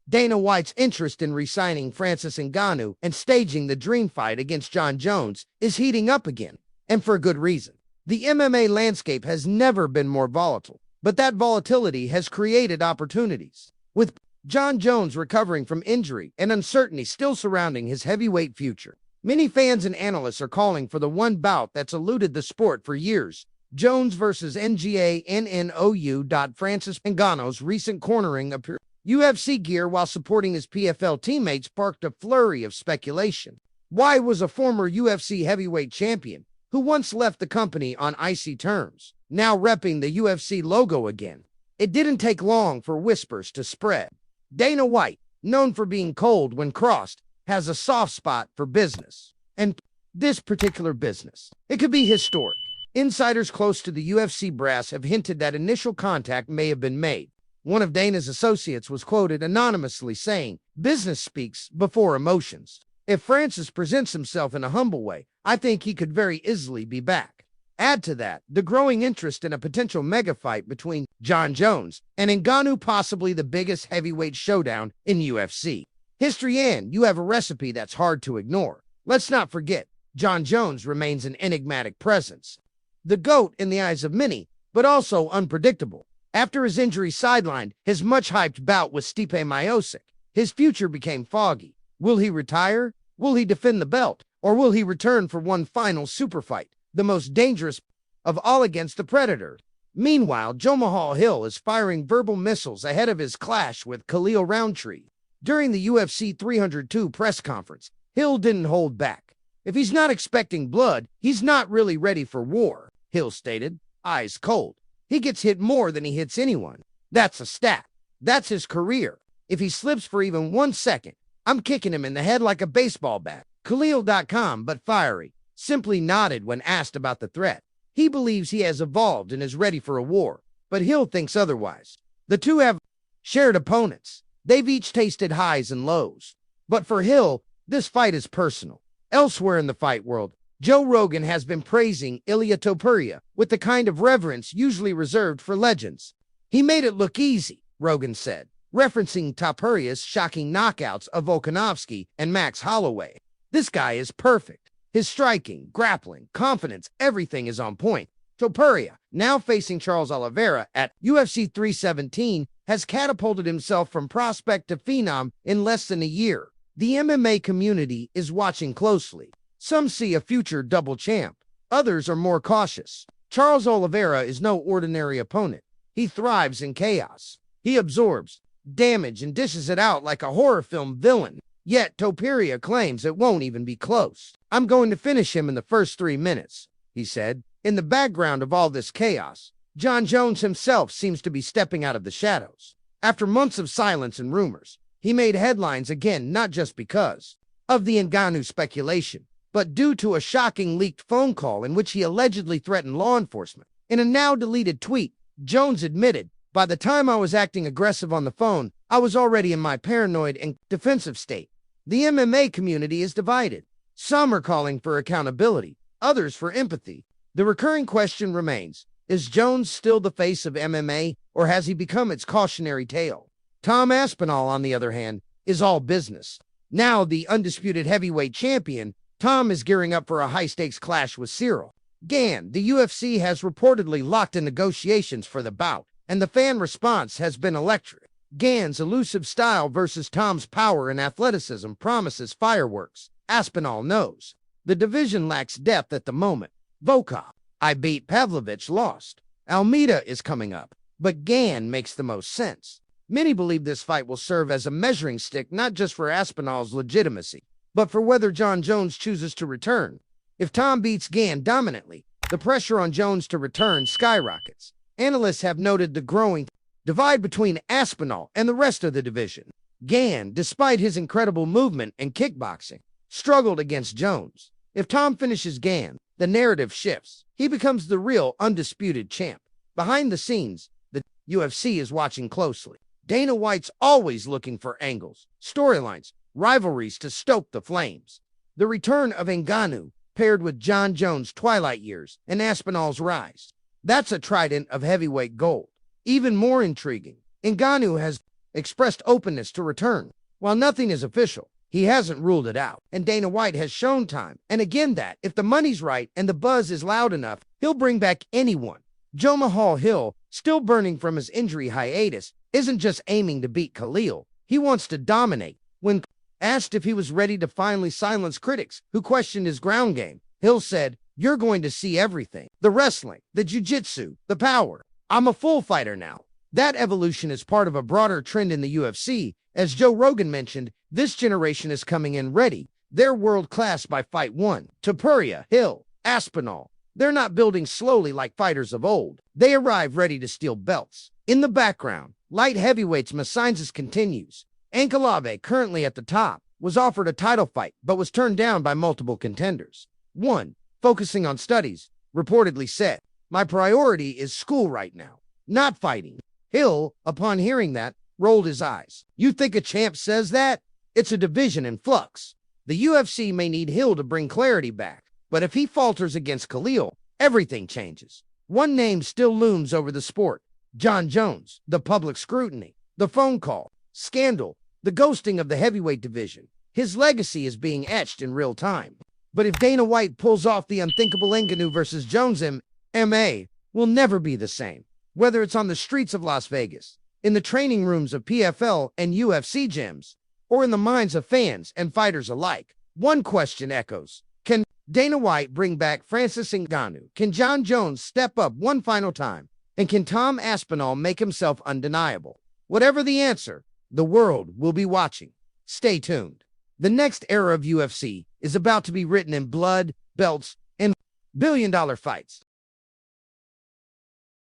Dana White's interest in re-signing Francis Ngannou and staging the dream fight against Jon Jones is heating up again, and for good reason. The MMA landscape has never been more volatile, but that volatility has created opportunities. With Jon Jones recovering from injury and uncertainty still surrounding his heavyweight future, many fans and analysts are calling for the one bout that's eluded the sport for years: Jones versus Ngannou. Francis Ngannou's recent cornering appearance UFC gear while supporting his PFL teammates sparked a flurry of speculation. White was a former UFC heavyweight champion who once left the company on icy terms, now repping the UFC logo again. It didn't take long for whispers to spread. Dana White, known for being cold when crossed, has a soft spot for business. And this particular business, it could be historic. Insiders close to the UFC brass have hinted that initial contact may have been made. One of Dana's associates was quoted anonymously saying, "Business speaks before emotions. If Francis presents himself in a humble way, I think he could very easily be back." Add to that the growing interest in a potential mega fight between Jon Jones and Ngannou, possibly the biggest heavyweight showdown in UFC history, and you have a recipe that's hard to ignore. Let's not forget, Jon Jones remains an enigmatic presence. The GOAT in the eyes of many, but also unpredictable. After his injury sidelined his much-hyped bout with Stipe Miocic, his future became foggy. Will he retire? Will he defend the belt? Or will he return for one final super fight, the most dangerous of all against the Predator? Meanwhile, Jamahal Hill is firing verbal missiles ahead of his clash with Khalil Roundtree. During the UFC 302 press conference, Hill didn't hold back. "If he's not expecting blood, he's not really ready for war," Hill stated, eyes cold. "He gets hit more than he hits anyone. That's a stat. That's his career. If he slips for even 1 second, I'm kicking him in the head like a baseball bat." Khalil.com, but fiery, simply nodded when asked about the threat. He believes he has evolved and is ready for a war, but Hill thinks otherwise. The two have shared opponents. They've each tasted highs and lows. But for Hill, this fight is personal. Elsewhere in the fight world, Joe Rogan has been praising Ilia Topuria with the kind of reverence usually reserved for legends. "He made it look easy," Rogan said, referencing Topuria's shocking knockouts of Volkanovski and Max Holloway. "This guy is perfect. His striking, grappling, confidence, everything is on point." Topuria, now facing Charles Oliveira at UFC 317, has catapulted himself from prospect to phenom in less than a year. The MMA community is watching closely. Some see a future double champ. Others are more cautious. Charles Oliveira is no ordinary opponent. He thrives in chaos. He absorbs damage and dishes it out like a horror film villain. Yet Topuria claims it won't even be close. "I'm going to finish him in the first 3 minutes," he said. In the background of all this chaos, Jon Jones himself seems to be stepping out of the shadows. After months of silence and rumors, he made headlines again, not just because of the Ngannou speculation, but due to a shocking leaked phone call in which he allegedly threatened law enforcement. In a now-deleted tweet, Jones admitted, "By the time I was acting aggressive on the phone, I was already in my paranoid and defensive state." The MMA community is divided. Some are calling for accountability, others for empathy. The recurring question remains, is Jones still the face of MMA, or has he become its cautionary tale? Tom Aspinall, on the other hand, is all business. Now the undisputed heavyweight champion, Tom is gearing up for a high-stakes clash with Cyril Gane. The UFC has reportedly locked in negotiations for the bout, and the fan response has been electric. Gane's elusive style versus Tom's power and athleticism promises fireworks. Aspinall knows the division lacks depth at the moment. Volkov, "I beat Pavlovich," lost. Almeida is coming up, but Gane makes the most sense. Many believe this fight will serve as a measuring stick not just for Aspinall's legitimacy, but for whether Jon Jones chooses to return. If Tom beats Gane dominantly, the pressure on Jones to return skyrockets. Analysts have noted the growing divide between Aspinall and the rest of the division. Gane, despite his incredible movement and kickboxing, struggled against Jones. If Tom finishes Gane, the narrative shifts. He becomes the real undisputed champ. Behind the scenes, the UFC is watching closely. Dana White's always looking for angles, storylines, rivalries to stoke the flames. The return of Ngannou, paired with Jon Jones' twilight years and Aspinall's rise. That's a trident of heavyweight gold. Even more intriguing, Ngannou has expressed openness to return. While nothing is official, he hasn't ruled it out, and Dana White has shown time and again that, if the money's right and the buzz is loud enough, he'll bring back anyone. Joe Mahal Hill, still burning from his injury hiatus, isn't just aiming to beat Khalil. He wants to dominate. When asked if he was ready to finally silence critics who questioned his ground game, Hill said, "You're going to see everything. The wrestling, the jiu-jitsu, the power. I'm a full fighter now." That evolution is part of a broader trend in the UFC. As Joe Rogan mentioned, this generation is coming in ready. They're world-class by fight one. Topuria, Hill, Aspinall. They're not building slowly like fighters of old. They arrive ready to steal belts. In the background, light heavyweights Massinzis continues. Ankalaeve, currently at the top, was offered a title fight but was turned down by multiple contenders. One, focusing on studies, reportedly said, "My priority is school right now, not fighting." Hill, upon hearing that, rolled his eyes. "You think a champ says that? It's a division in flux." The UFC may need Hill to bring clarity back, but if he falters against Khalil, everything changes. One name still looms over the sport: Jon Jones. The public scrutiny, the phone call, scandal, the ghosting of the heavyweight division. His legacy is being etched in real time. But if Dana White pulls off the unthinkable Ngannou versus Jones MMA, will never be the same. Whether it's on the streets of Las Vegas, in the training rooms of PFL and UFC gyms, or in the minds of fans and fighters alike, one question echoes: can Dana White bring back Francis Ngannou? Can Jon Jones step up one final time? And can Tom Aspinall make himself undeniable? Whatever the answer, the world will be watching. Stay tuned. The next era of UFC is about to be written in blood, belts, and billion-dollar fights.